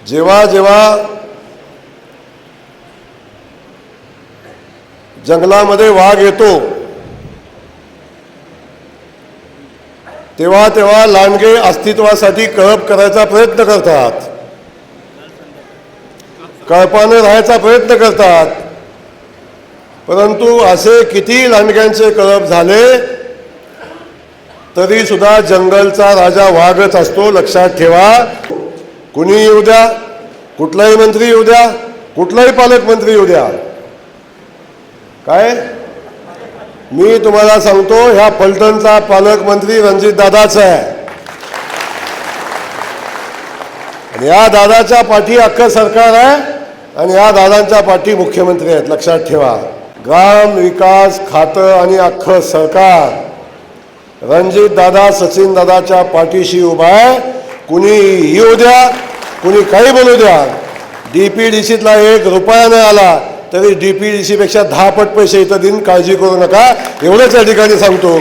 जेव्हा जेव्हा जंगलामध्ये वाघ येतो तेव्हा तेव्हा लांडगे अस्तित्वासाठी कळप करायचा प्रयत्न करतात, कळपाने राहायचा प्रयत्न करतात. परंतु असे किती लांडग्यांचे कळप झाले तरी सुद्धा जंगलचा राजा वाघच असतो, लक्षात ठेवा. कुणी येऊ द्या, कुठलाही मंत्री येऊ द्या, कुठलाही पालकमंत्री येऊ द्या, काय मी तुम्हाला सांगतो, ह्या फलटणचा पालकमंत्री रणजितदादाच आहे आणि या दादाच्या पाठी अख्खं सरकार आहे आणि या दादांच्या पाठी मुख्यमंत्री आहेत, लक्षात ठेवा. ग्राम विकास खातं आणि अख्खं सरकार रणजितदादा सचिनदादाच्या पाठीशी उभा आहे. कुणी येऊ द्या, कुणी काही बोलू द्या. DPDCतला 1 रुपया नाही आला तरी DPDC पेक्षा 10 पट पैसे इथं देईन, काळजी करू नका, एवढंच या ठिकाणी सांगतो.